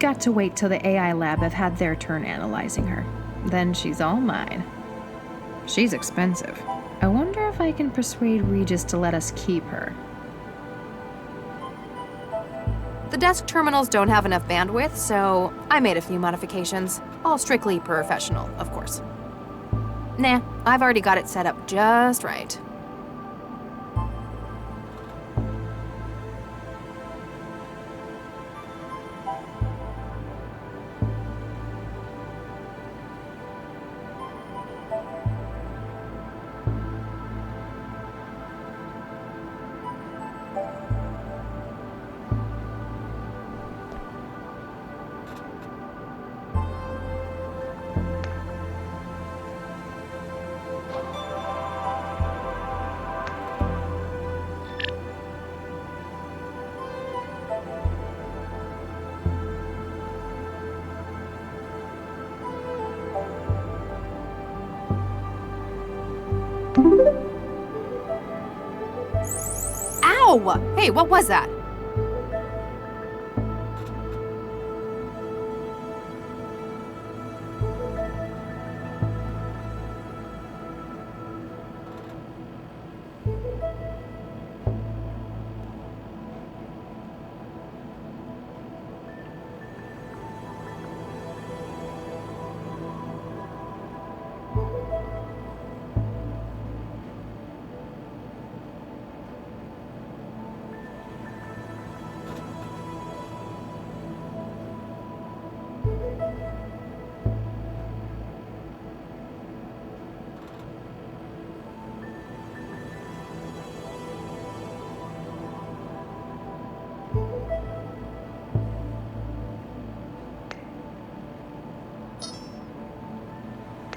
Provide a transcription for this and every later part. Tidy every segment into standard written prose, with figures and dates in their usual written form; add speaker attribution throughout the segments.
Speaker 1: got to wait till the AI lab have had their turn analyzing her. Then she's all mine. She's expensive. I wonder if I can persuade Regis to let us keep her.
Speaker 2: The desk terminals don't have enough bandwidth, so I made a few modifications. All strictly professional, of course. Nah, I've already got it set up just right. Ow! Hey, what was that?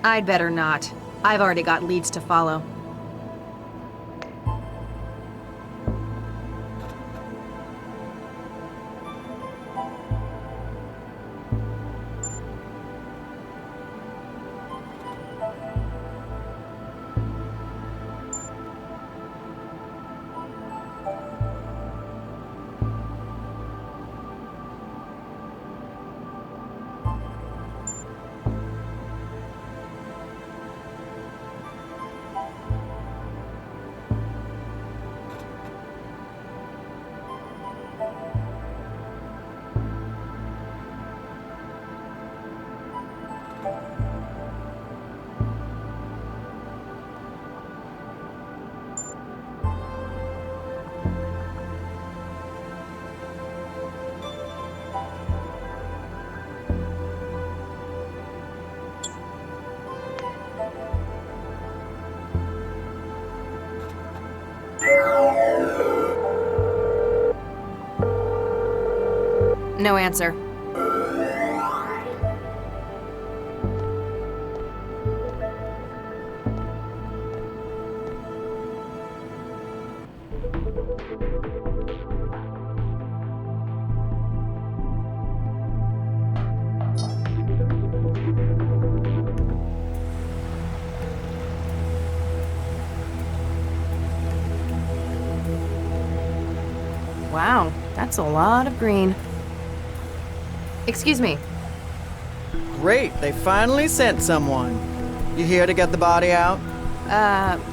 Speaker 2: I'd better not. I've already got leads to follow. No answer. Wow, that's a lot of green. Excuse me.
Speaker 3: Great, they finally sent someone. You here to get the body out?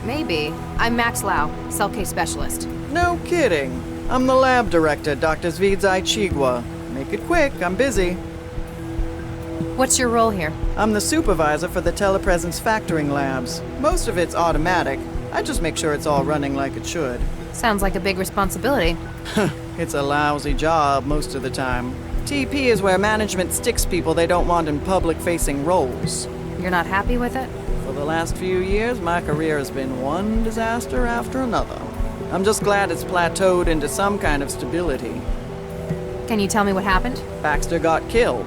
Speaker 2: Maybe. I'm Max Lau, cell case specialist.
Speaker 3: No kidding. I'm the lab director, Dr. Zvidzai Chigwa. Make it quick, I'm busy.
Speaker 2: What's your role here?
Speaker 3: I'm the supervisor for the telepresence factoring labs. Most of it's automatic. I just make sure it's all running like it should.
Speaker 2: Sounds like a big responsibility.
Speaker 3: It's a lousy job most of the time. TP is where management sticks people they don't want in public-facing roles.
Speaker 2: You're not happy with it?
Speaker 3: For the last few years, my career has been one disaster after another. I'm just glad it's plateaued into some kind of stability.
Speaker 2: Can you tell me what happened?
Speaker 3: Baxter got killed.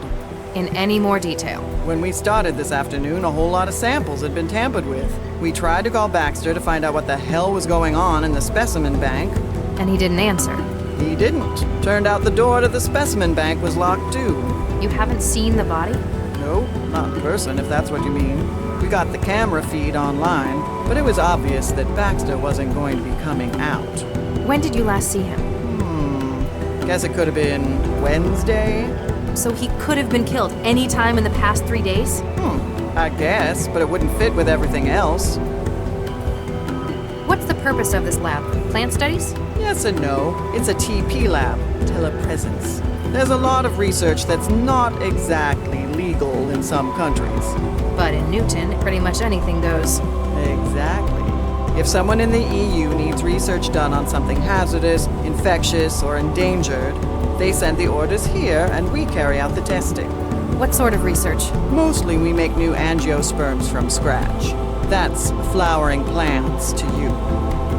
Speaker 2: In any more detail?
Speaker 3: When we started this afternoon, a whole lot of samples had been tampered with. We tried to call Baxter to find out what the hell was going on in the specimen bank.
Speaker 2: And he didn't answer?
Speaker 3: He didn't. Turned out the door to the specimen bank was locked too.
Speaker 2: You haven't seen the body?
Speaker 3: No, not in person, if that's what you mean. We got the camera feed online, but it was obvious that Baxter wasn't going to be coming out.
Speaker 2: When did you last see him?
Speaker 3: Guess it could have been Wednesday?
Speaker 2: So he could have been killed any time in the past 3 days?
Speaker 3: I guess, but it wouldn't fit with everything else.
Speaker 2: What's the purpose of this lab? Plant studies?
Speaker 3: Yes and no. It's a TP lab, telepresence. There's a lot of research that's not exactly legal in some countries.
Speaker 2: But in Newton, pretty much anything goes.
Speaker 3: Exactly. If someone in the EU needs research done on something hazardous, infectious, or endangered, they send the orders here and we carry out the testing.
Speaker 2: What sort of research?
Speaker 3: Mostly we make new angiosperms from scratch. That's flowering plants to you.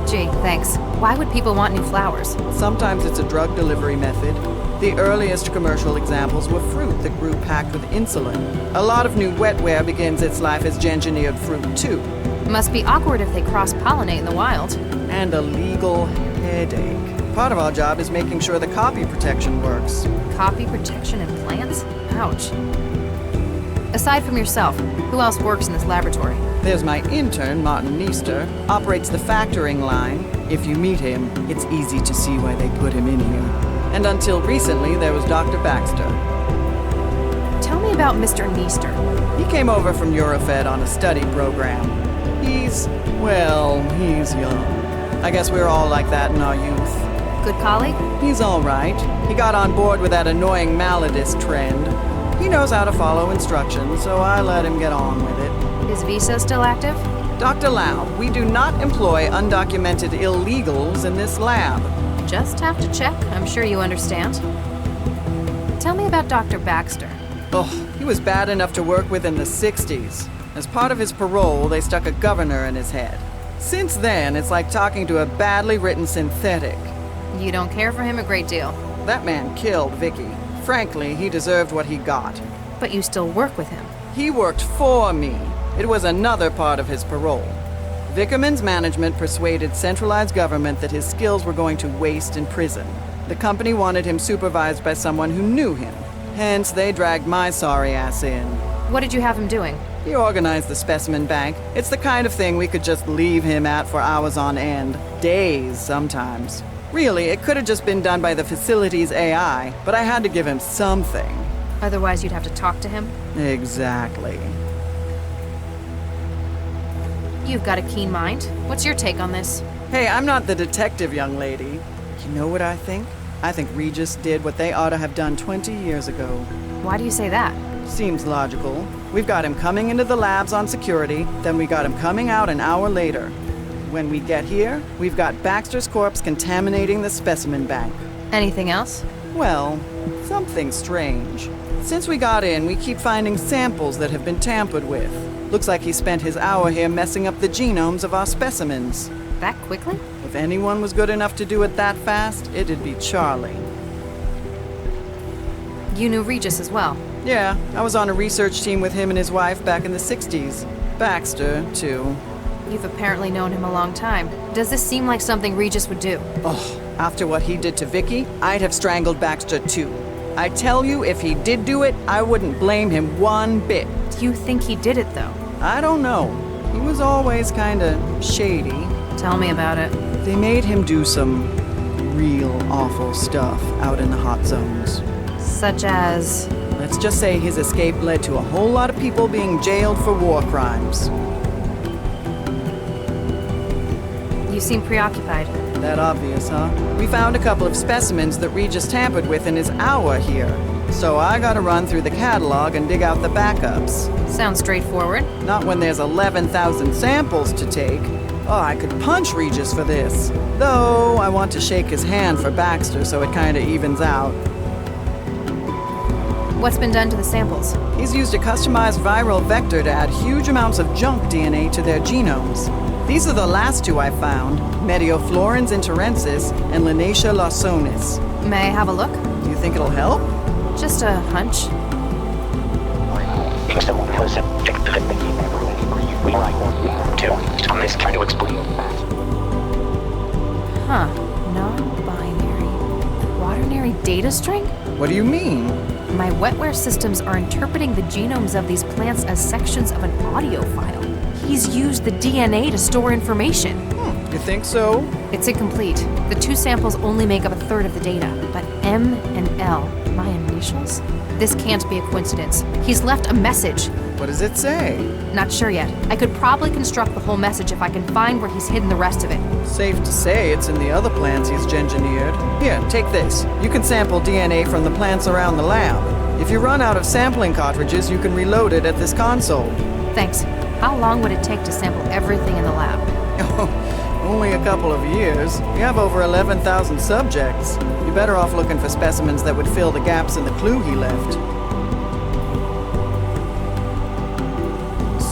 Speaker 2: Gee, thanks. Why would people want new flowers?
Speaker 3: Sometimes it's a drug delivery method. The earliest commercial examples were fruit that grew packed with insulin. A lot of new wetware begins its life as engineered fruit too.
Speaker 2: Must be awkward if they cross-pollinate in the wild.
Speaker 3: And a legal headache. Part of our job is making sure the copy protection works.
Speaker 2: Copy protection in plants? Ouch. Aside from yourself, who else works in this laboratory?
Speaker 3: There's my intern, Martin Neester, operates the factoring line. If you meet him, it's easy to see why they put him in here. And until recently, there was Dr. Baxter.
Speaker 2: Tell me about Mr. Neester.
Speaker 3: He came over from Eurofed on a study program. He's young. I guess we're all like that in our youth.
Speaker 2: Good colleague?
Speaker 3: He's all right. He got on board with that annoying Maladist trend. He knows how to follow instructions, so I let him get on with it.
Speaker 2: Is visa still active?
Speaker 3: Dr. Lau, we do not employ undocumented illegals in this lab.
Speaker 2: Just have to check. I'm sure you understand. Tell me about Dr. Baxter.
Speaker 3: Oh, he was bad enough to work with in the 60s. As part of his parole, they stuck a governor in his head. Since then, it's like talking to a badly written synthetic.
Speaker 2: You don't care for him a great deal.
Speaker 3: That man killed Vicky. Frankly, he deserved what he got.
Speaker 2: But you still work with him.
Speaker 3: He worked for me. It was another part of his parole. Vickerman's management persuaded centralized government that his skills were going to waste in prison. The company wanted him supervised by someone who knew him. Hence, they dragged my sorry ass in.
Speaker 2: What did you have him doing?
Speaker 3: He organized the specimen bank. It's the kind of thing we could just leave him at for hours on end. Days, sometimes. Really, it could have just been done by the facility's AI, but I had to give him something.
Speaker 2: Otherwise, you'd have to talk to him?
Speaker 3: Exactly.
Speaker 2: You've got a keen mind. What's your take on this?
Speaker 3: Hey, I'm not the detective, young lady. You know what I think? I think Regis did what they ought to have done 20 years ago.
Speaker 2: Why do you say that?
Speaker 3: Seems logical. We've got him coming into the labs on security, then we got him coming out an hour later. When we get here, we've got Baxter's corpse contaminating the specimen bank.
Speaker 2: Anything else?
Speaker 3: Well, something strange. Since we got in, we keep finding samples that have been tampered with. Looks like he spent his hour here messing up the genomes of our specimens.
Speaker 2: That quickly?
Speaker 3: If anyone was good enough to do it that fast, it'd be Charlie.
Speaker 2: You knew Regis as well.
Speaker 3: Yeah, I was on a research team with him and his wife back in the 60s. Baxter, too.
Speaker 2: You've apparently known him a long time. Does this seem like something Regis would do?
Speaker 3: Oh, after what he did to Vicky, I'd have strangled Baxter too. I tell you, if he did do it, I wouldn't blame him one bit.
Speaker 2: Do you think he did it, though?
Speaker 3: I don't know. He was always kinda shady.
Speaker 2: Tell me about it.
Speaker 3: They made him do some real awful stuff out in the hot zones.
Speaker 2: Such as?
Speaker 3: Let's just say his escape led to a whole lot of people being jailed for war crimes.
Speaker 2: You seem preoccupied.
Speaker 3: That obvious, huh? We found a couple of specimens that Regis tampered with in his hour here. So I gotta run through the catalog and dig out the backups.
Speaker 2: Sounds straightforward.
Speaker 3: Not when there's 11,000 samples to take. Oh, I could punch Regis for this. Though, I want to shake his hand for Baxter so it kinda evens out.
Speaker 2: What's been done to the samples?
Speaker 3: He's used a customized viral vector to add huge amounts of junk DNA to their genomes. These are the last two I found, Medioflorens interensis and Linacia lawsonis.
Speaker 2: May I have a look?
Speaker 3: Do you think it'll help?
Speaker 2: Just a hunch. Huh. Non-binary. Quaternary data string?
Speaker 3: What do you mean?
Speaker 2: My wetware systems are interpreting the genomes of these plants as sections of an audio file. He's used the DNA to store information.
Speaker 3: You think so?
Speaker 2: It's incomplete. The two samples only make up a third of the data, but M and L, my initials? This can't be a coincidence. He's left a message.
Speaker 3: What does it say?
Speaker 2: Not sure yet. I could probably construct the whole message if I can find where he's hidden the rest of it.
Speaker 3: Safe to say it's in the other plants he's engineered. Here, take this. You can sample DNA from the plants around the lab. If you run out of sampling cartridges, you can reload it at this console.
Speaker 2: Thanks. How long would it take to sample everything in the lab?
Speaker 3: Only a couple of years. We have over 11,000 subjects. You're better off looking for specimens that would fill the gaps in the clue he left.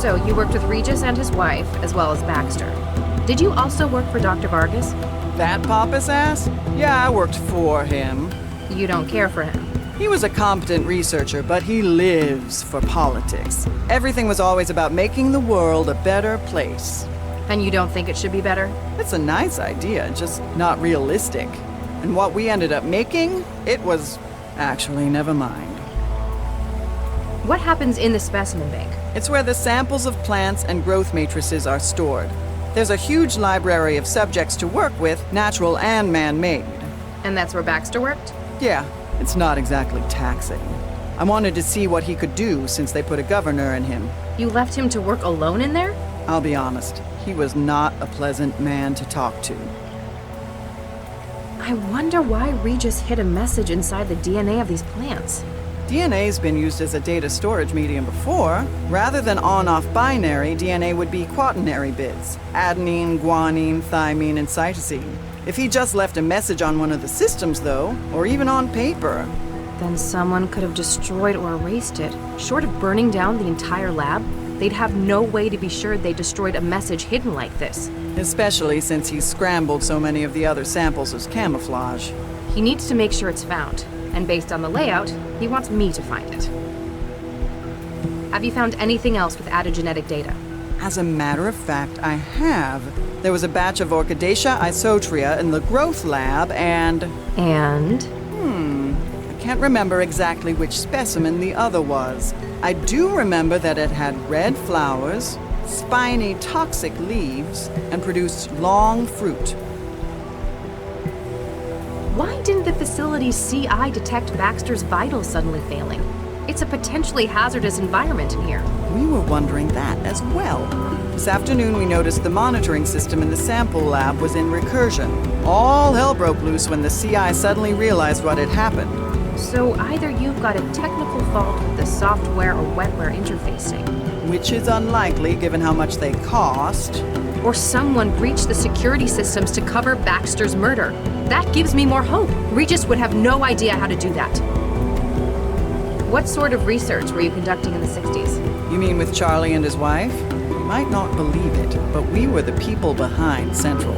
Speaker 2: So, you worked with Regis and his wife, as well as Baxter. Did you also work for Dr. Vargas?
Speaker 3: That pompous ass? Yeah, I worked for him.
Speaker 2: You don't care for him.
Speaker 3: He was a competent researcher, but he lives for politics. Everything was always about making the world a better place.
Speaker 2: And you don't think it should be better?
Speaker 3: It's a nice idea, just not realistic. And what we ended up making, it was... Actually, never mind.
Speaker 2: What happens in the specimen bank?
Speaker 3: It's where the samples of plants and growth matrices are stored. There's a huge library of subjects to work with, natural and man-made.
Speaker 2: And that's where Baxter worked?
Speaker 3: Yeah, it's not exactly taxing. I wanted to see what he could do since they put a governor in him.
Speaker 2: You left him to work alone in there?
Speaker 3: I'll be honest, he was not a pleasant man to talk to.
Speaker 2: I wonder why Regis hid a message inside the DNA of these plants.
Speaker 3: DNA's been used as a data storage medium before. Rather than on-off binary, DNA would be quaternary bits. Adenine, guanine, thymine, and cytosine. If he just left a message on one of the systems, though, or even on paper...
Speaker 2: Then someone could have destroyed or erased it. Short of burning down the entire lab, they'd have no way to be sure they destroyed a message hidden like this.
Speaker 3: Especially since he scrambled so many of the other samples as camouflage.
Speaker 2: He needs to make sure it's found. And based on the layout, he wants me to find it. Have you found anything else with added genetic data?
Speaker 3: As a matter of fact, I have. There was a batch of Orchidaceae isotria in the growth lab, and... I can't remember exactly which specimen the other was. I do remember that it had red flowers, spiny toxic leaves, and produced long fruit.
Speaker 2: Why didn't the facility's CI detect Baxter's vitals suddenly failing? It's a potentially hazardous environment in here.
Speaker 3: We were wondering that as well. This afternoon we noticed the monitoring system in the sample lab was in recursion. All hell broke loose when the CI suddenly realized what had happened.
Speaker 2: So either you've got a technical fault with the software or wetware interfacing.
Speaker 3: Which is unlikely given how much they cost.
Speaker 2: Or someone breached the security systems to cover Baxter's murder. That gives me more hope. Regis would have no idea how to do that. What sort of research were you conducting in the 60s?
Speaker 3: You mean with Charlie and his wife? You might not believe it, but we were the people behind Central.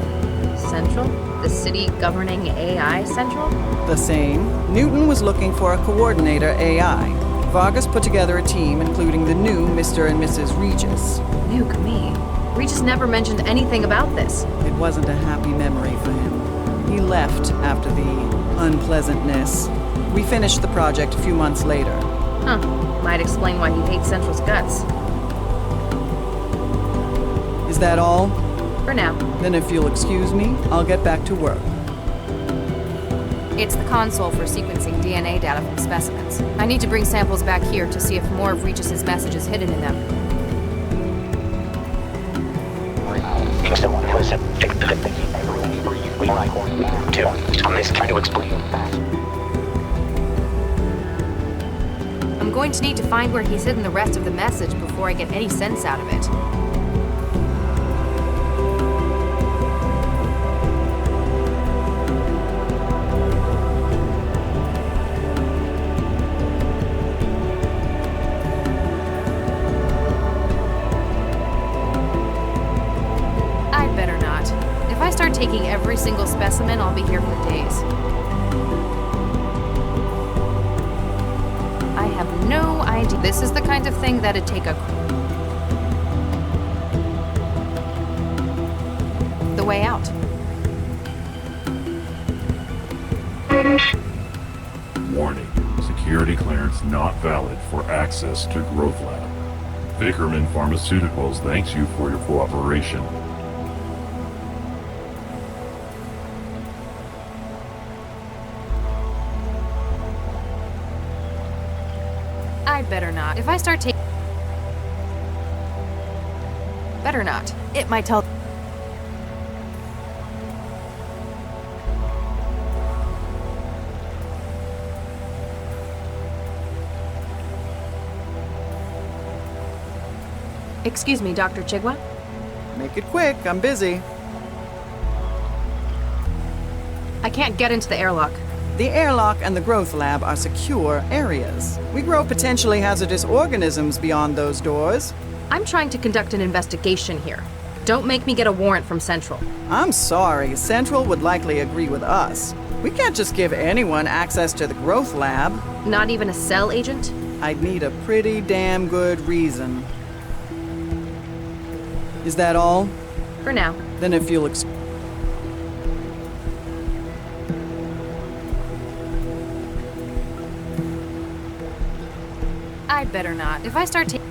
Speaker 2: Central? The city governing AI Central?
Speaker 3: The same. Newton was looking for a coordinator AI. Vargas put together a team, including the new Mr. and Mrs. Regis.
Speaker 2: Nuke me. Regis never mentioned anything about this.
Speaker 3: It wasn't a happy memory for him. He left after the unpleasantness. We finished the project a few months later.
Speaker 2: Huh. Might explain why he hates Central's guts.
Speaker 3: Is that all?
Speaker 2: For now.
Speaker 3: Then if you'll excuse me, I'll get back to work.
Speaker 2: It's the console for sequencing DNA data from specimens. I need to bring samples back here to see if more of Regis's message is hidden in them. I'm going to need to find where he's hidden the rest of the message before I get any sense out of it. Taking every single specimen, I'll be here for days. I have no idea. This is the kind of thing that'd take the way out.
Speaker 4: Warning. Security clearance not valid for access to Growth Lab. Vickerman Pharmaceuticals thanks you for your cooperation.
Speaker 2: I'd better not. If I start taking... Better not. It might tell... Excuse me, Dr. Chigwa?
Speaker 3: Make it quick, I'm busy.
Speaker 2: I can't get into the airlock.
Speaker 3: The airlock and the growth lab are secure areas. We grow potentially hazardous organisms beyond those doors.
Speaker 2: I'm trying to conduct an investigation here. Don't make me get a warrant from Central.
Speaker 3: I'm sorry, Central would likely agree with us. We can't just give anyone access to the growth lab.
Speaker 2: Not even a cell agent?
Speaker 3: I'd need a pretty damn good reason. Is that all?
Speaker 2: For now.
Speaker 3: Then if you'll
Speaker 2: I'd better not. If I start taking...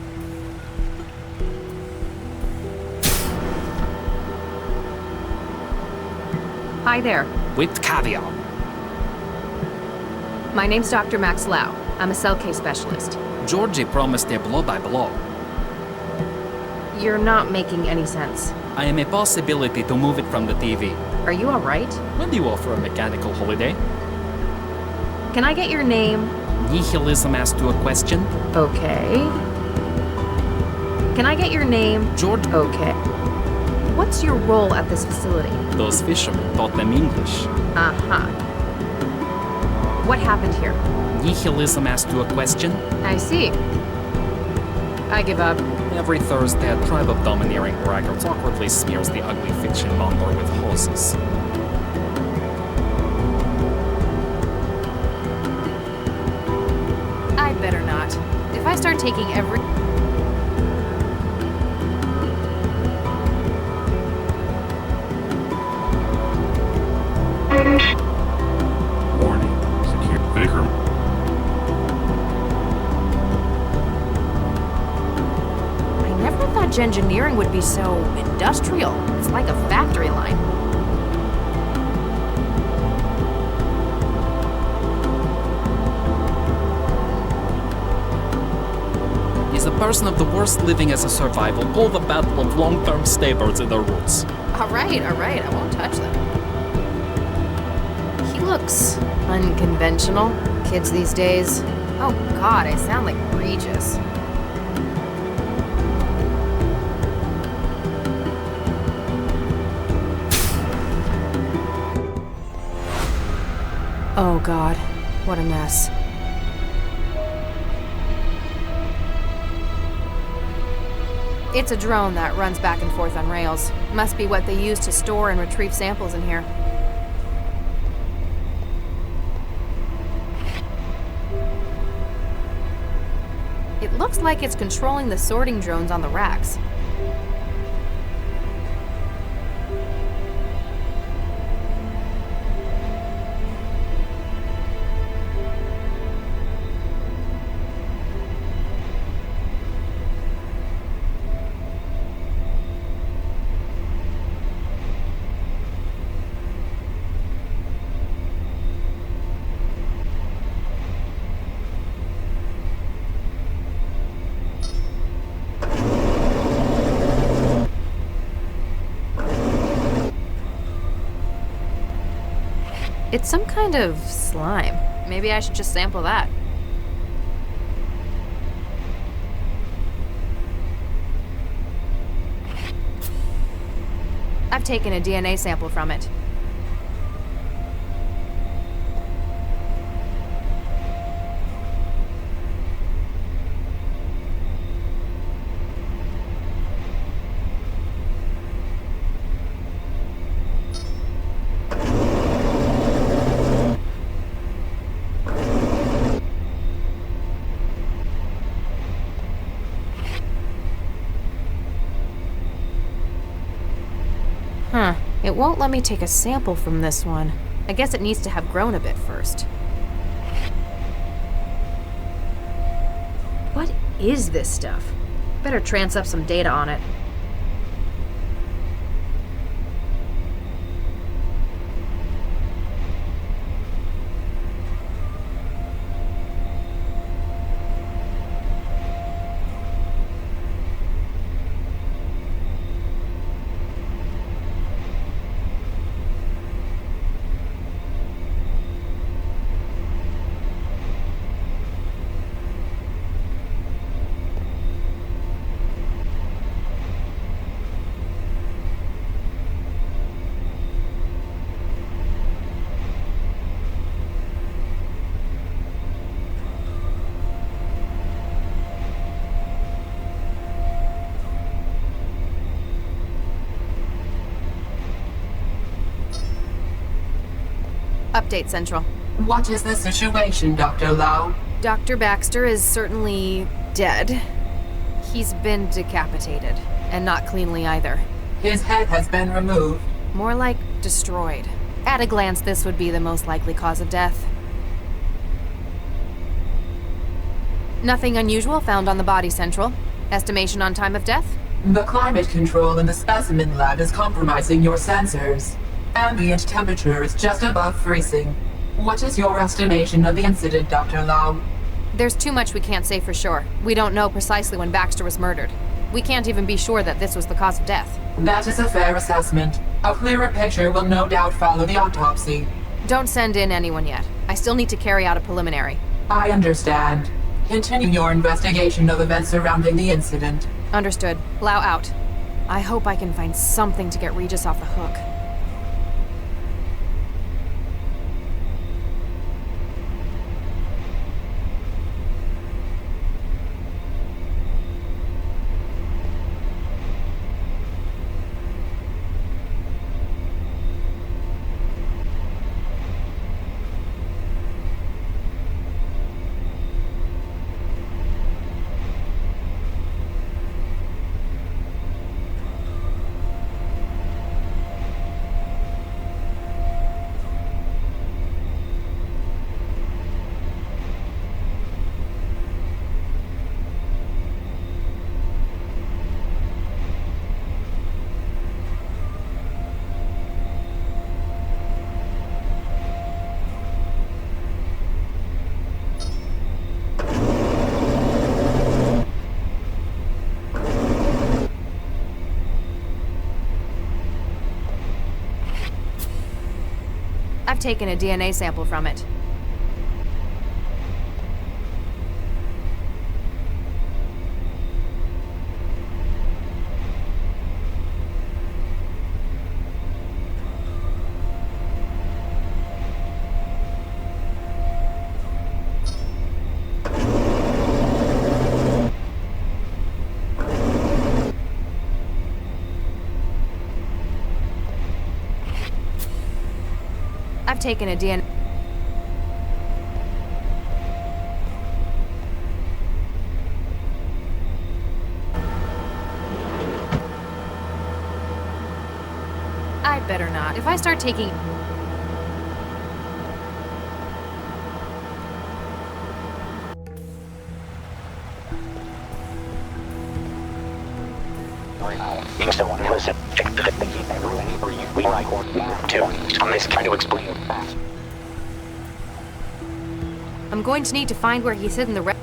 Speaker 2: Hi there.
Speaker 5: With caveat.
Speaker 2: My name's Dr. Max Lau. I'm a cell case specialist.
Speaker 5: Georgie promised a blow-by-blow.
Speaker 2: You're not making any sense.
Speaker 5: I am a possibility to move it from the TV.
Speaker 2: Are you alright?
Speaker 5: When do you offer a mechanical holiday?
Speaker 2: Can I get your name?
Speaker 5: Nihilism asked you a question?
Speaker 2: Okay. Can I get your name?
Speaker 5: George.
Speaker 2: Okay. What's your role at this facility?
Speaker 5: Those fishermen taught them English.
Speaker 2: Uh-huh. What happened here?
Speaker 5: Nihilism asked you a question?
Speaker 2: I see. I give up.
Speaker 5: Every Thursday, a tribe of domineering braggarts awkwardly smears the ugly fiction monger with hoses.
Speaker 2: I'd better not. If I start taking every...
Speaker 4: Warning. Secure Vicar.
Speaker 2: I never thought gengineering would be so industrial. It's like a factory line.
Speaker 5: Is a person of the worst living as a survival call the battle of long-term staybirds in their roots.
Speaker 2: Alright, I won't touch them. He looks unconventional. Kids these days. Oh god, I sound like Regis. Oh god, what a mess. It's a drone that runs back and forth on rails. Must be what they use to store and retrieve samples in here. It looks like it's controlling the sorting drones on the racks. It's some kind of slime. Maybe I should just sample that. I've taken a DNA sample from it. Huh. It won't let me take a sample from this one. I guess it needs to have grown a bit first. What is this stuff? Better trance up some data on it. update, Central.
Speaker 6: What is the situation, Dr. Lau?
Speaker 2: Dr. Baxter is certainly dead. He's been decapitated, and not cleanly either.
Speaker 6: His head has been removed.
Speaker 2: More like destroyed. At a glance, this would be the most likely cause of death. Nothing unusual found on the body, Central. Estimation on time of death?
Speaker 6: The climate control in the specimen lab is compromising your sensors. Ambient temperature is just above freezing. What is your estimation of the incident, Dr. Lau?
Speaker 2: There's too much we can't say for sure. We don't know precisely when Baxter was murdered. We can't even be sure that this was the cause of death.
Speaker 6: That is a fair assessment. A clearer picture will no doubt follow the autopsy.
Speaker 2: Don't send in anyone yet. I still need to carry out a preliminary.
Speaker 6: I understand. Continue your investigation of events surrounding the incident.
Speaker 2: Understood. Lau out. I hope I can find something to get Regis off the hook. I've taken a DNA sample from it. I've taken a DNA... I'd better not. If I start taking... I'm going to need to find where he's hidden the rest.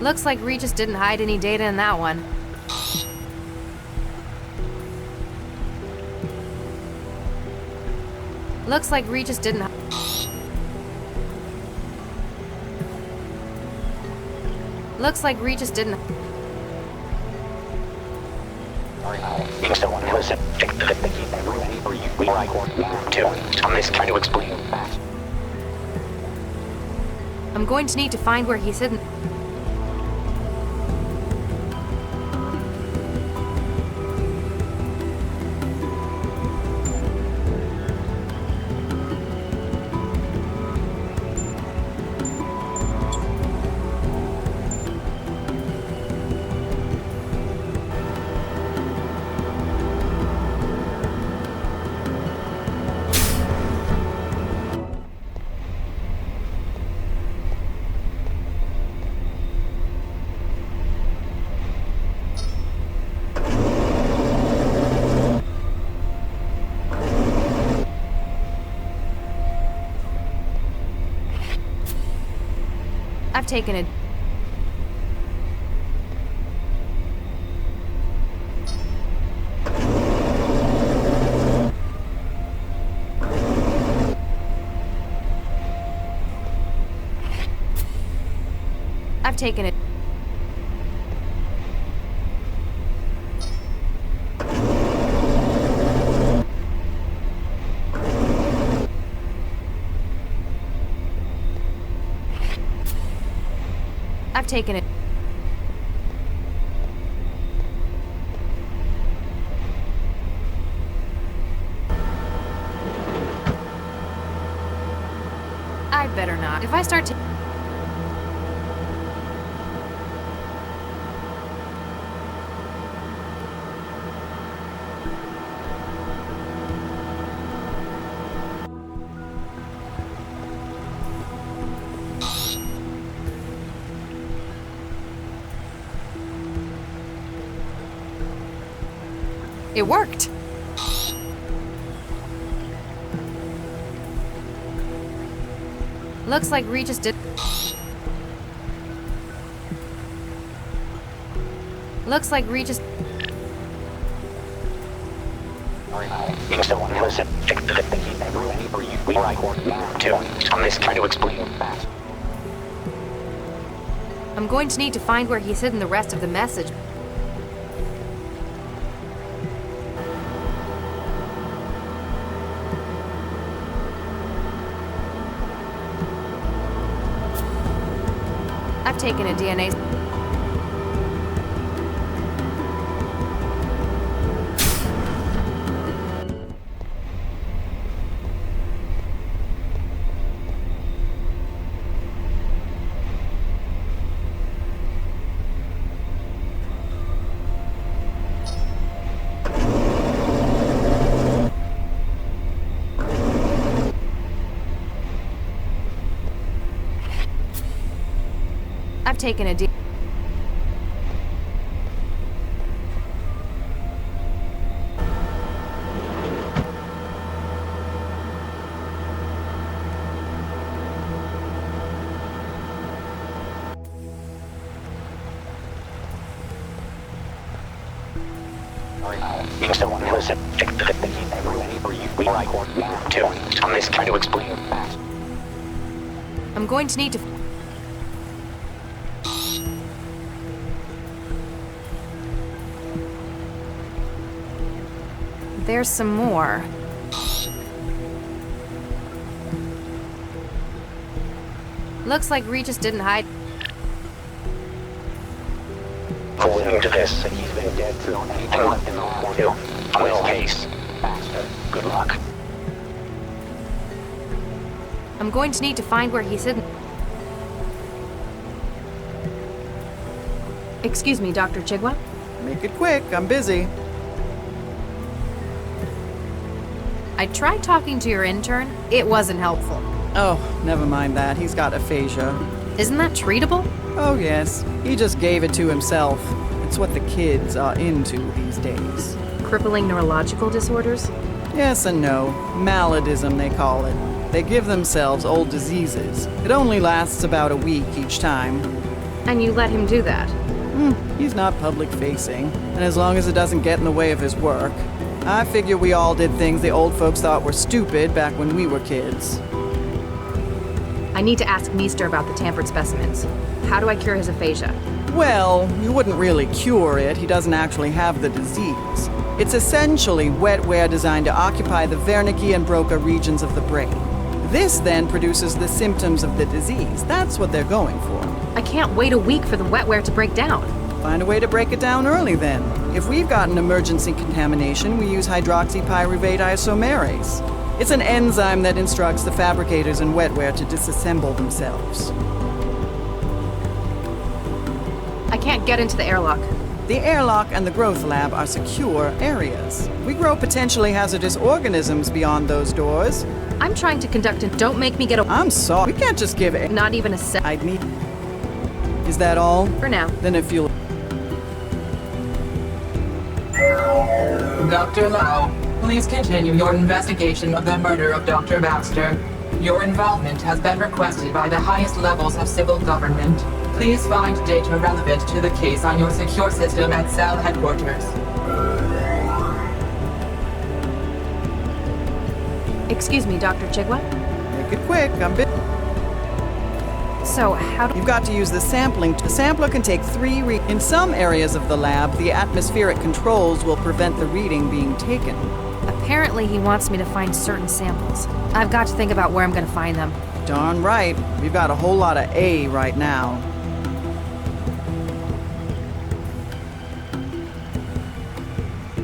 Speaker 2: Looks like Regis didn't hide any data in that one. Looks like Regis didn't... Looks like Regis didn't... I'm going to need to find where he's hidden... I've taken a... I've taken it. I've taken it. If I start to... It worked! Looks like Regis did... Looks like Regis... I'm going to need to find where he's hidden the rest of the message. I've taken a DNA... I've taken a I'm going to need to... There's some more. Looks like Regis didn't hide.
Speaker 7: According to this, he's been dead through anything in the world. On this case. Good luck.
Speaker 2: I'm going to need to find where he's hidden. Excuse me, Dr. Chigwa?
Speaker 3: Make it quick, I'm busy.
Speaker 2: I tried talking to your intern. It wasn't helpful.
Speaker 3: Oh, never mind that. He's got aphasia.
Speaker 2: Isn't that treatable?
Speaker 3: Oh, yes. He just gave it to himself. It's what the kids are into these days.
Speaker 2: Crippling neurological disorders?
Speaker 3: Yes and no. Maladism, they call it. They give themselves old diseases. It only lasts about a week each time.
Speaker 2: And you let him do that?
Speaker 3: He's not public-facing, and as long as it doesn't get in the way of his work. I figure we all did things the old folks thought were stupid back when we were kids.
Speaker 2: I need to ask Meester about the tampered specimens. How do I cure his aphasia?
Speaker 3: Well, you wouldn't really cure it. He doesn't actually have the disease. It's essentially wetware designed to occupy the Wernicke and Broca regions of the brain. This then produces the symptoms of the disease. That's what they're going for.
Speaker 2: I can't wait a week for the wetware to break down.
Speaker 3: Find a way to break it down early then. If we've got an emergency contamination, we use hydroxypyruvate isomerase. It's an enzyme that instructs the fabricators in wetware to disassemble themselves.
Speaker 2: I can't get into the airlock.
Speaker 3: The airlock and the growth lab are secure areas. We grow potentially hazardous organisms beyond those doors.
Speaker 2: I'm trying to conduct and don't make me get a...
Speaker 3: I'm sorry. We can't just give it.
Speaker 2: Not even a sec.
Speaker 3: I'd need... Is that all?
Speaker 2: For now.
Speaker 3: Then if you'll...
Speaker 6: Dr. Lau, please continue your investigation of the murder of Dr. Baxter. Your involvement has been requested by the highest levels of civil government. Please find data relevant to the case on your secure system at cell headquarters.
Speaker 2: Excuse me, Dr. Chigwa?
Speaker 3: Make it quick. I'm busy.
Speaker 2: So, how do...
Speaker 3: You've got to use the sampling. The sampler can take 3 In some areas of the lab, the atmospheric controls will prevent the reading being taken.
Speaker 2: Apparently he wants me to find certain samples. I've got to think about where I'm going to find them.
Speaker 3: Darn right. We've got a whole lot of A right now.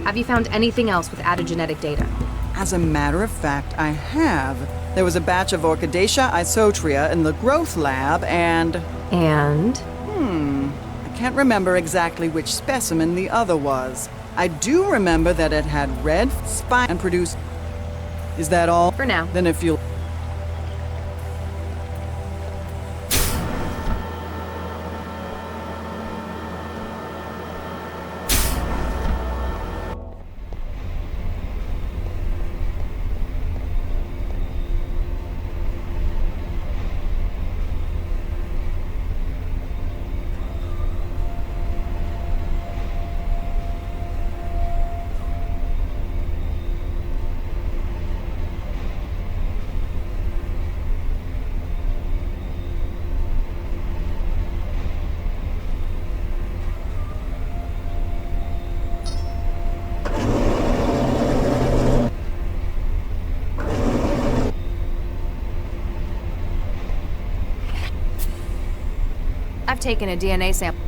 Speaker 2: Have you found anything else with added genetic data?
Speaker 3: As a matter of fact, I have. There was a batch of Orchidaceae isotria in the growth lab, and
Speaker 2: And?
Speaker 3: I can't remember exactly which specimen the other was. I do remember that it had red spine and produced... Is that all?
Speaker 2: For now.
Speaker 3: Then if you'll...
Speaker 2: I've taken a DNA sample.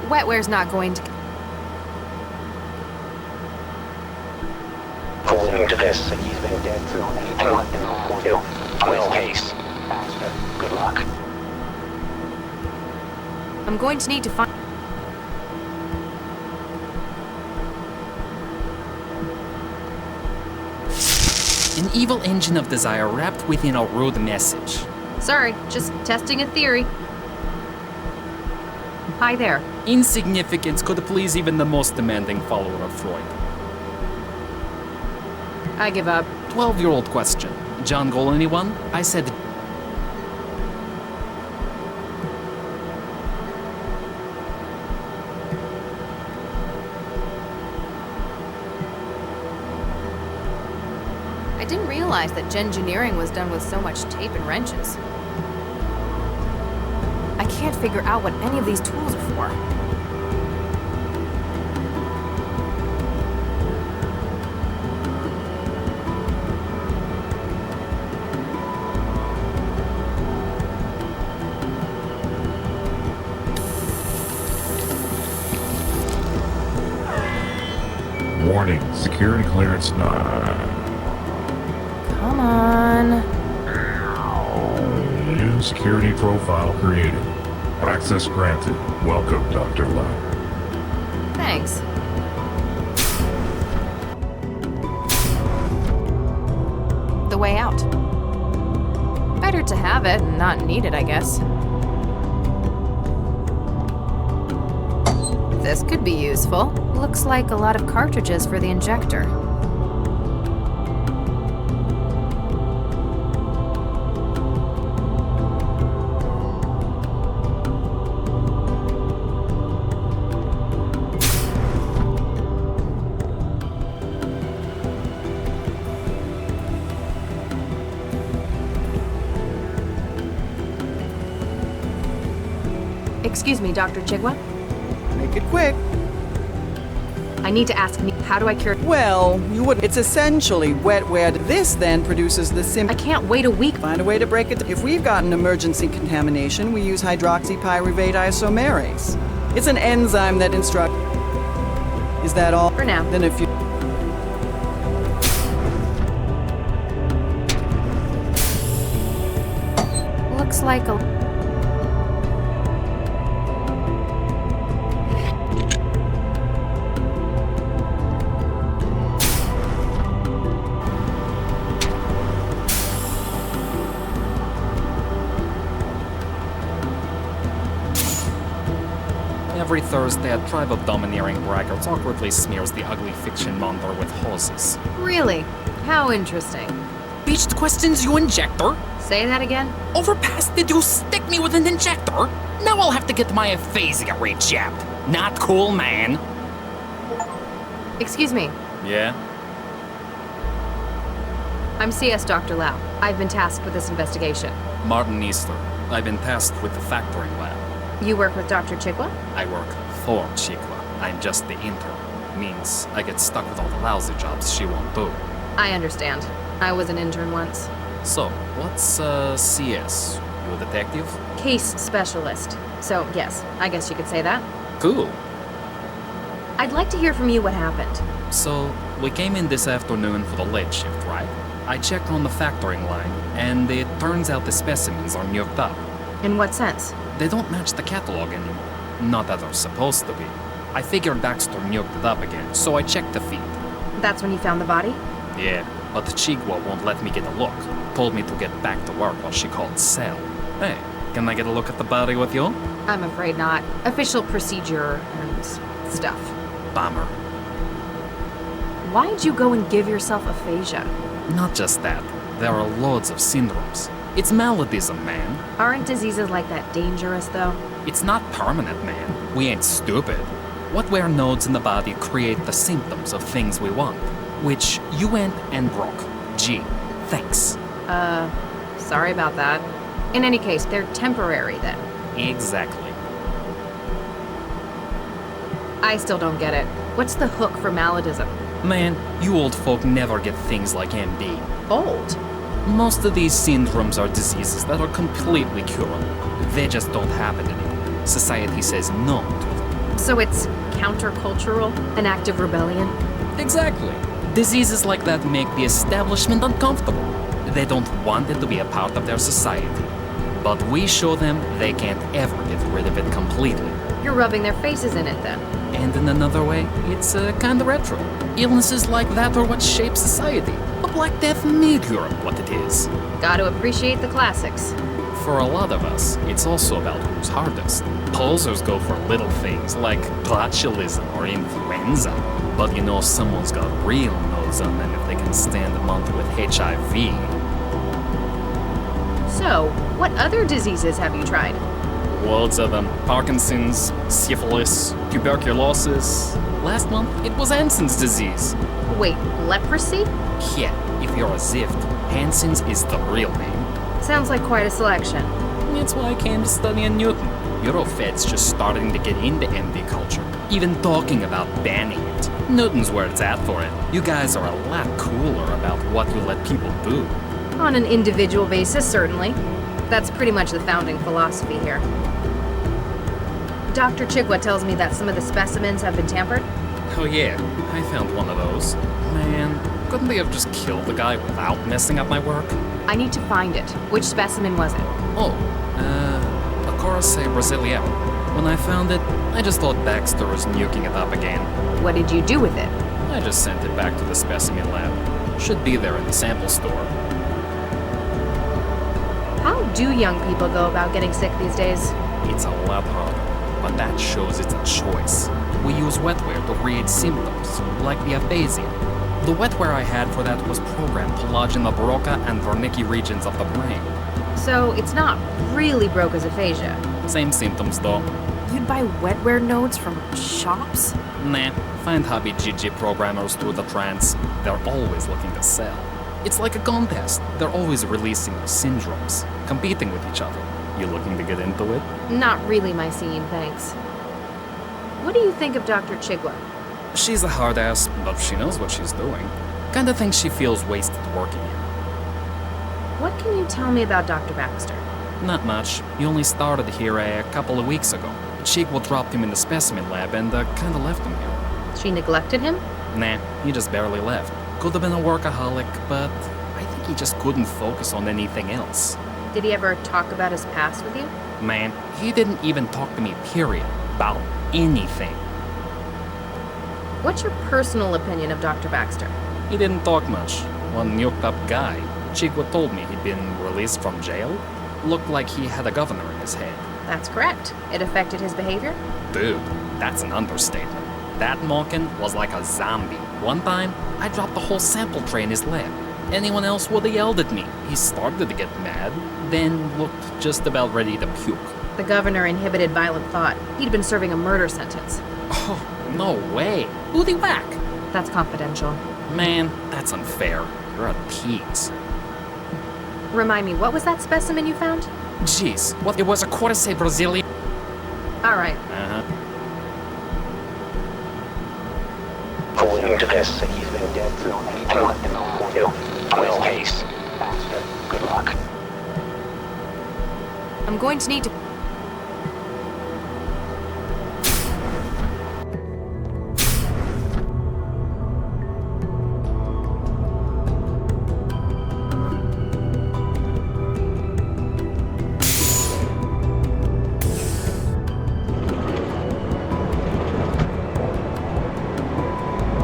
Speaker 2: Wetware's not going to...
Speaker 7: According to this, he's been dead for only 2. On his case. Baxter, good luck.
Speaker 2: I'm going to need to find...
Speaker 5: An evil engine of desire wrapped within a rude message.
Speaker 2: Sorry, just testing a theory. Hi there.
Speaker 5: Insignificance could please even the most demanding follower of Freud.
Speaker 2: I give up.
Speaker 5: 12-year-old question. John Goal anyone? I said...
Speaker 2: I didn't realize that gengineering was done with so much tape and wrenches. I can't figure out what any of these tools are for.
Speaker 4: Warning, security clearance not.
Speaker 2: Come on.
Speaker 4: New security profile created. Access granted. Welcome, Dr. Lau.
Speaker 2: Thanks. The way out. Better to have it and not need it, I guess. This could be useful. Looks like a lot of cartridges for the injector. Excuse me, Dr. Chigwa?
Speaker 3: Make it quick.
Speaker 2: I need to ask, how do I cure...
Speaker 3: Well, you wouldn't. It's essentially wetware. This then produces the
Speaker 2: I can't wait a week.
Speaker 3: Find a way to break it. If we've got an emergency contamination, we use hydroxypyruvate isomerase. It's an enzyme that instructs... Is that all?
Speaker 2: For now.
Speaker 3: Then if you...
Speaker 2: Looks like a...
Speaker 5: Every Thursday, a tribe of domineering braggarts awkwardly smears the ugly fiction monitor with hoses.
Speaker 2: Really? How interesting.
Speaker 5: Beached questions, you injector?
Speaker 2: Say that again?
Speaker 5: Overpass, did you stick me with an injector? Now I'll have to get my aphasia rejabbed. Not cool, man.
Speaker 2: Excuse me.
Speaker 5: Yeah?
Speaker 2: I'm CS Dr. Lau. I've been tasked with this investigation.
Speaker 5: Martin Easter. I've been tasked with the factoring lab.
Speaker 2: You work with Dr. Chigwa?
Speaker 5: I work for Chikwa. I'm just the intern. Means I get stuck with all the lousy jobs she won't do.
Speaker 2: I understand. I was an intern once.
Speaker 5: So, what's CS? You a detective?
Speaker 2: Case specialist. So, yes, I guess you could say that.
Speaker 5: Cool.
Speaker 2: I'd like to hear from you what happened.
Speaker 5: So, we came in this afternoon for the late shift, right? I checked on the factoring line, and it turns out the specimens are nuked up.
Speaker 2: In what sense?
Speaker 5: They don't match the catalog anymore. Not that they're supposed to be. I figured Baxter nuked it up again, so I checked the feed.
Speaker 2: That's when you found the body?
Speaker 5: Yeah, but Chigwa won't let me get a look. Told me to get back to work while she called Cell. Hey, can I get a look at the body with you?
Speaker 2: I'm afraid not. Official procedure and stuff.
Speaker 5: Bummer.
Speaker 2: Why'd you go and give yourself aphasia?
Speaker 5: Not just that. There are loads of syndromes. It's maladies, man.
Speaker 2: Aren't diseases like that dangerous, though?
Speaker 5: It's not permanent, man. We ain't stupid. Wetware nodes in the body create the symptoms of things we want, which you went and broke. Gee, thanks.
Speaker 2: Sorry about that. In any case, they're temporary then.
Speaker 5: Exactly.
Speaker 2: I still don't get it. What's the hook for maladism?
Speaker 5: Man, you old folk never get things like MD.
Speaker 2: Old?
Speaker 5: Most of these syndromes are diseases that are completely curable. They just don't happen anymore. Society says no to them.
Speaker 2: So it's countercultural? An act of rebellion?
Speaker 5: Exactly. Diseases like that make the establishment uncomfortable. They don't want it to be a part of their society. But we show them they can't ever get rid of it completely.
Speaker 2: You're rubbing their faces in it then.
Speaker 5: And in another way, it's kinda retro. Illnesses like that are what shape society. The Black Death made Europe what it is.
Speaker 2: Gotta appreciate the classics.
Speaker 5: For a lot of us, it's also about who's hardest. Posers go for little things like botulism or influenza. But you know someone's got real nose on them if they can stand a month with HIV.
Speaker 2: So, what other diseases have you tried?
Speaker 5: Loads of them. Parkinson's, syphilis, tuberculosis. Last month, it was Hansen's disease.
Speaker 2: Wait, leprosy?
Speaker 5: Yeah, if you're a Zift, Hansen's is the real name.
Speaker 2: Sounds like quite a selection.
Speaker 5: That's why I came to study in Newton. Eurofed's just starting to get into MD culture, even talking about banning it. Newton's where it's at for it. You guys are a lot cooler about what you let people do.
Speaker 2: On an individual basis, certainly. That's pretty much the founding philosophy here. Dr. Chigwa tells me that some of the specimens have been tampered.
Speaker 5: Oh yeah, I found one of those. Man, couldn't they have just killed the guy without messing up my work?
Speaker 2: I need to find it. Which specimen was it?
Speaker 5: Oh, Agoraphobe Brasileiro. When I found it, I just thought Baxter was nuking it up again.
Speaker 2: What did you do with it?
Speaker 5: I just sent it back to the specimen lab. Should be there in the sample store.
Speaker 2: How do young people go about getting sick these days?
Speaker 5: It's a lot harder, but that shows it's a choice. We use wetware to create symptoms, like the aphasia. The wetware I had for that was programmed to lodge in the Broca and Wernicke regions of the brain.
Speaker 2: So it's not really Broca's aphasia.
Speaker 5: Same symptoms though.
Speaker 2: You'd buy wetware nodes from shops?
Speaker 5: Nah, find hobby GG programmers through the Trance. They're always looking to sell. It's like a contest. They're always releasing their syndromes, competing with each other. You looking to get into it?
Speaker 2: Not really my scene, thanks. What do you think of Dr. Chigwa?
Speaker 5: She's a hard ass, but she knows what she's doing. Kinda thinks she feels wasted working here.
Speaker 2: What can you tell me about Dr. Baxter?
Speaker 5: Not much. He only started here a couple of weeks ago. Chigwa dropped him in the specimen lab and kinda left him here.
Speaker 2: She neglected him?
Speaker 5: Nah, he just barely left. Could have been a workaholic, but I think he just couldn't focus on anything else.
Speaker 2: Did he ever talk about his past with you?
Speaker 5: Man, he didn't even talk to me, period, about anything.
Speaker 2: What's your personal opinion of Dr. Baxter?
Speaker 5: He didn't talk much. One nuked up guy. Chigwa told me he'd been released from jail. Looked like he had a governor in his head.
Speaker 2: That's correct. It affected his behavior?
Speaker 5: Dude, that's an understatement. That Malkin was like a zombie. One time, I dropped the whole sample tray in his lab. Anyone else would have yelled at me. He started to get mad, then looked just about ready to puke.
Speaker 2: The governor inhibited violent thought. He'd been serving a murder sentence.
Speaker 5: Oh, no way. Who'd he whack?
Speaker 2: That's confidential.
Speaker 5: Man, that's unfair. You're a tease.
Speaker 2: Remind me, what was that specimen you found?
Speaker 5: Jeez, what? It was a Cordyceps Brazilian.
Speaker 2: All right.
Speaker 7: According to this, he's been dead for 8 months. Well, case. Baxter, good luck.
Speaker 2: I'm going to need to...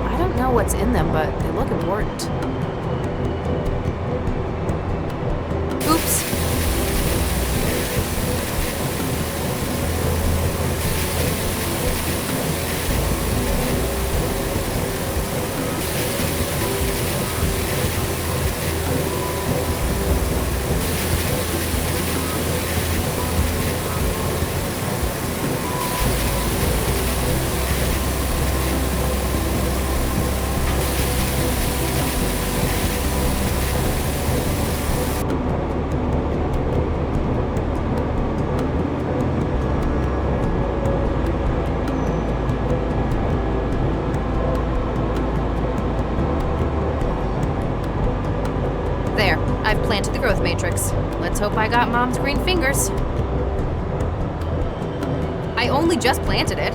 Speaker 2: I don't know what's in them, but they look important. Oops. There, I've planted the growth matrix. Let's hope I got Mom's green fingers. I only just planted it.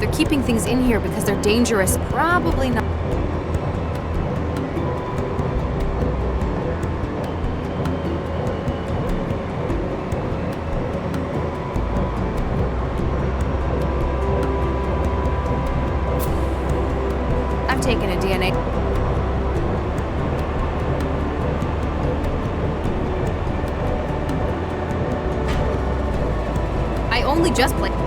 Speaker 2: They're keeping things in here because they're dangerous. Probably not. I've taken a DNA. I only just planted.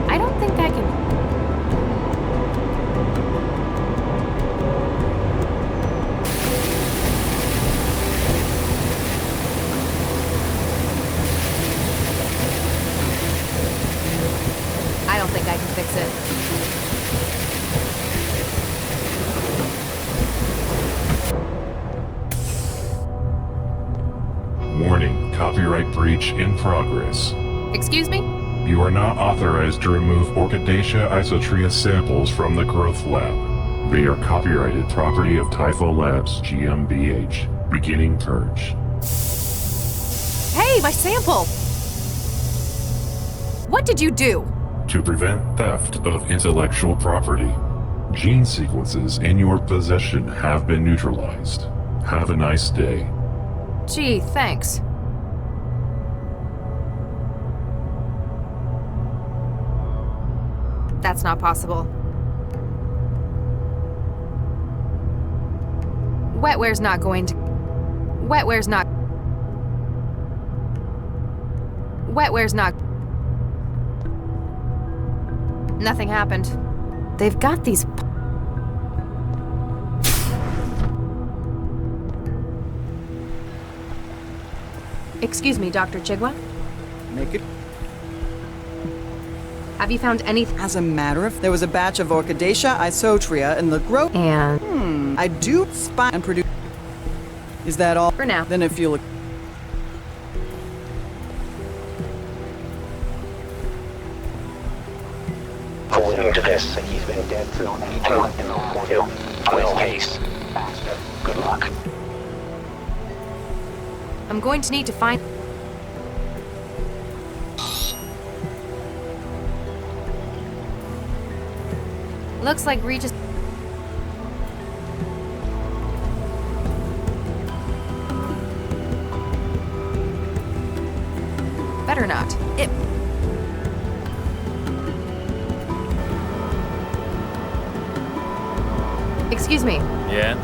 Speaker 2: I don't think I can. I don't think I can fix it.
Speaker 4: Warning, copyright breach in progress.
Speaker 2: Excuse me?
Speaker 4: You are not authorized to remove Orchidaceae isotria samples from the growth lab. They are copyrighted property of Typho Labs GmbH. Beginning purge.
Speaker 2: Hey, my sample! What did you do?
Speaker 4: To prevent theft of intellectual property, gene sequences in your possession have been neutralized. Have a nice day.
Speaker 2: Gee, thanks. That's not possible. Wetware's not going to... Wetware's not... Wetware's not... Nothing happened. They've got these... Excuse me, Dr. Chigwa?
Speaker 3: Make it.
Speaker 2: Have you found anything?
Speaker 3: As a matter of, there was a batch of Orchidaceae isotria in the growth.
Speaker 2: And...
Speaker 3: I do spy and produce. Is that all?
Speaker 2: For now.
Speaker 3: Then if you look.
Speaker 7: According to this, he's been dead for 8 months in the case. Baxter, good luck.
Speaker 2: I'm going to need to find... Looks like Regis... Better not. It... Excuse me.
Speaker 5: Yeah?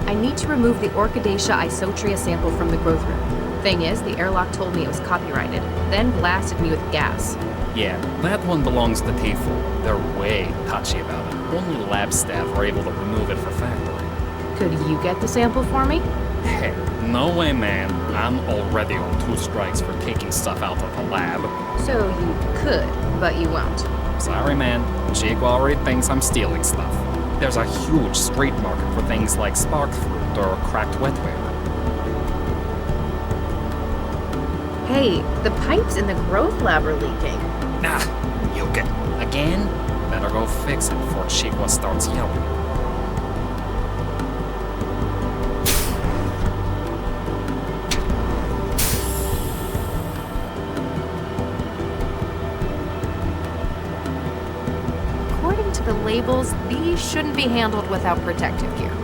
Speaker 2: I need to remove the Orchidaceae isotria sample from the growth room. Thing is, the airlock told me it was copyrighted, then blasted me with gas.
Speaker 5: Yeah, that one belongs to T4. They're way touchy about it. Only lab staff are able to remove it for factory.
Speaker 2: Could you get the sample for me?
Speaker 5: Hey, no way, man. I'm already on 2 strikes for taking stuff out of the lab.
Speaker 2: So you could, but you won't.
Speaker 5: Sorry, man. Jake already thinks I'm stealing stuff. There's a huge street market for things like spark fruit or cracked wetware.
Speaker 2: Hey, the pipes in the growth lab are leaking.
Speaker 5: Nah, you get again? Better go fix it before Chico starts yelling.
Speaker 2: According to the labels, these shouldn't be handled without protective gear.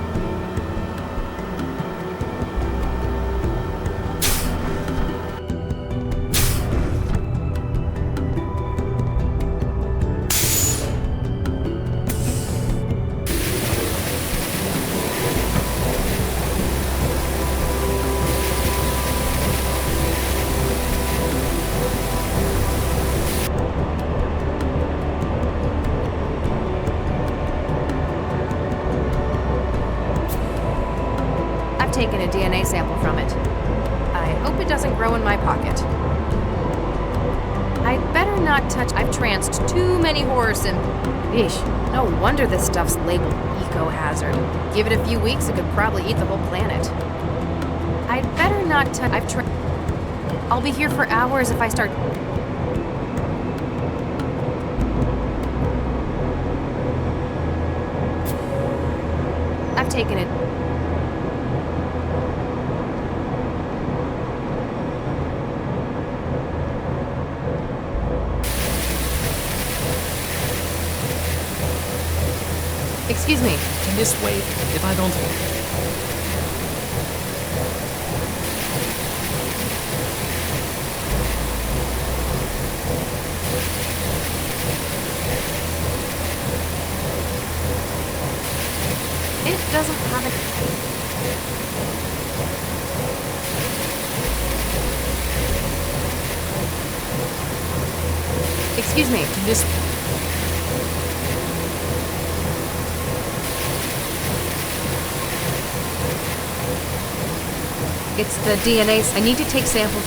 Speaker 2: Taken a DNA sample from it. I hope it doesn't grow in my pocket. I'd better not touch. I've tranced too many horror Eesh, no wonder this stuff's labeled eco-hazard. Give it a few weeks, it could probably eat the whole planet. I'd better not touch. I'll be here for hours if I start. I've taken it. Excuse me.
Speaker 5: Can this wait? If I don't...
Speaker 2: It doesn't have a... Excuse me.
Speaker 5: Can this...
Speaker 2: It's the DNA. I need to take samples.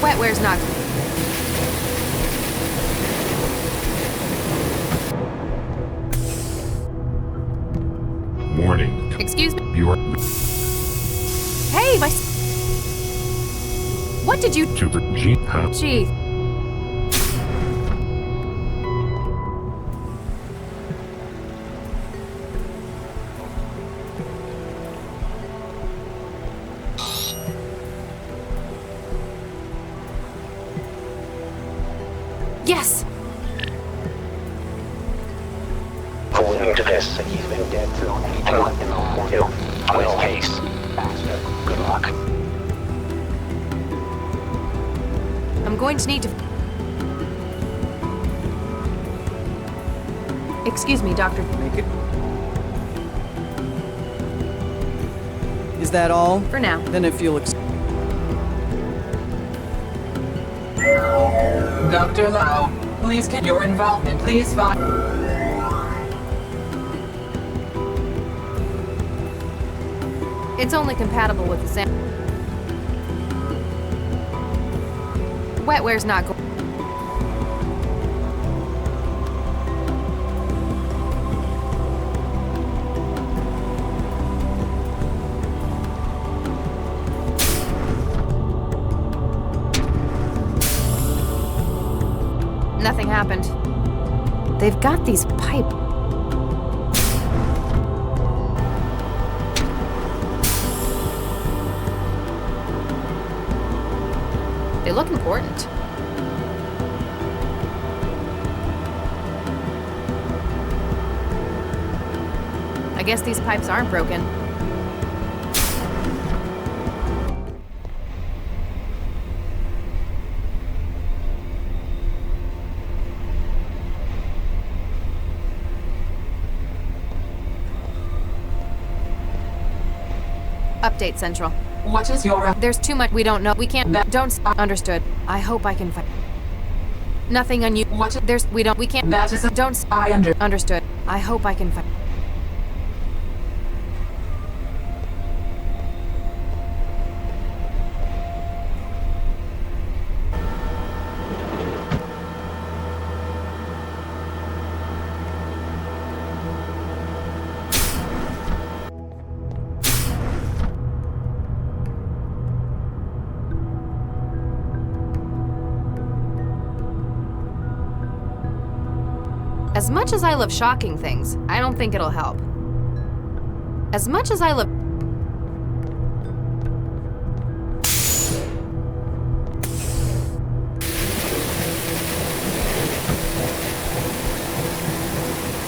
Speaker 2: Wetware's not.
Speaker 4: Warning.
Speaker 2: Excuse me.
Speaker 4: You are
Speaker 2: Hey, my. What did you?
Speaker 4: Super G.
Speaker 2: Gee. Yes.
Speaker 7: According to this, he's been dead for only 2 on his case. Good luck.
Speaker 2: I'm going to need to... Excuse me, Doctor.
Speaker 3: Make it. Is that all?
Speaker 2: For now.
Speaker 3: Then if you'll
Speaker 6: Dr. Lau, please can your involvement please find...
Speaker 2: It's only compatible with the sample. Wetware's not going. Nothing happened. They've got these pipe. They look important. I guess these pipes aren't broken. Update Central.
Speaker 6: What is your...
Speaker 2: There's too much we don't know. We can't... Don't... Understood. I hope I can find... Nothing on you.
Speaker 6: What?
Speaker 2: There's... We don't... We can't...
Speaker 6: That is a...
Speaker 2: Don't... Understood. I hope I can find... As much as I love shocking things, I don't think it'll help. As much as I love...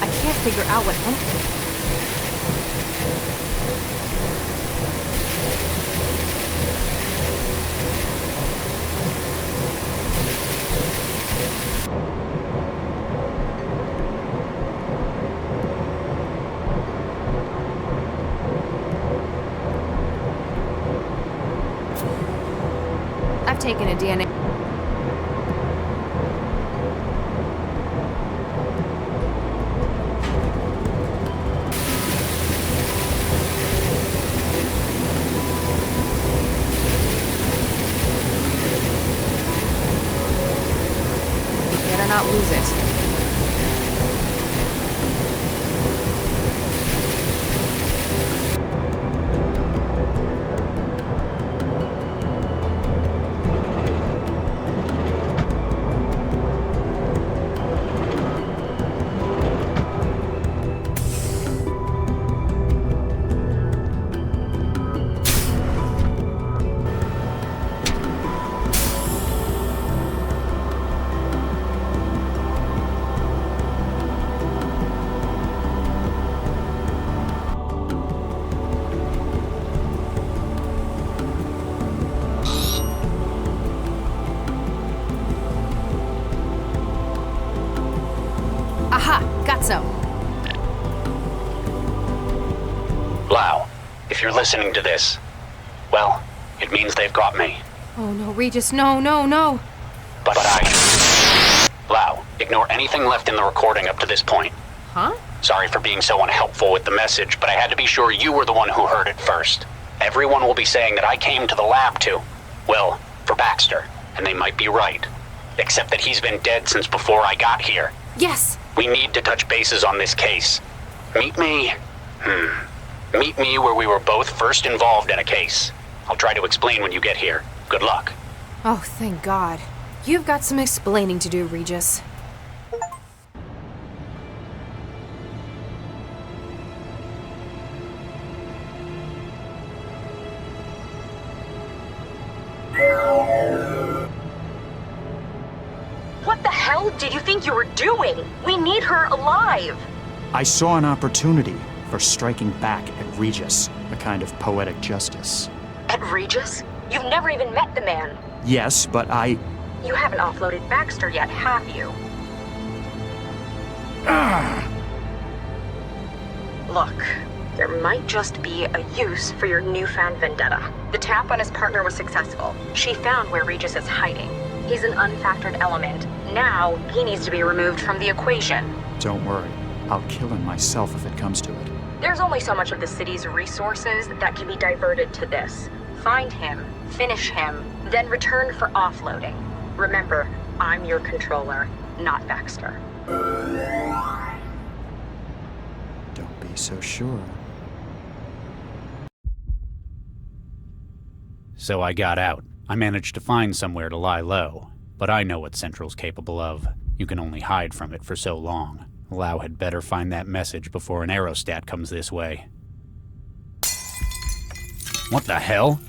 Speaker 2: I can't figure out what... I've taken a DNA... Better not lose it. Aha! Got some.
Speaker 7: Lau, if you're listening to this, well, it means they've got me.
Speaker 2: Oh no, Regis, no, no, no!
Speaker 7: But Lau, ignore anything left in the recording up to this point.
Speaker 2: Huh?
Speaker 7: Sorry for being so unhelpful with the message, but I had to be sure you were the one who heard it first. Everyone will be saying that I came to the lab for Baxter, and they might be right. Except that he's been dead since before I got here.
Speaker 2: Yes!
Speaker 7: We need to touch bases on this case. Meet me where we were both first involved in a case. I'll try to explain when you get here. Good luck.
Speaker 2: Oh, thank God. You've got some explaining to do, Regis.
Speaker 8: What the hell did you think you were doing? We need her alive!
Speaker 9: I saw an opportunity for striking back at Regis, a kind of poetic justice.
Speaker 8: At Regis? You've never even met the man.
Speaker 9: Yes, but
Speaker 8: You haven't offloaded Baxter yet, have you? Look, there might just be a use for your newfound vendetta. The tap on his partner was successful. She found where Regis is hiding. He's an unfactored element. Now, he needs to be removed from the equation.
Speaker 9: Don't worry. I'll kill him myself if it comes to it.
Speaker 8: There's only so much of the city's resources that can be diverted to this. Find him, finish him, then return for offloading. Remember, I'm your controller, not Baxter.
Speaker 9: Don't be so sure.
Speaker 10: So I got out. I managed to find somewhere to lie low. But I know what Central's capable of. You can only hide from it for so long. Lau had better find that message before an aerostat comes this way. What the hell?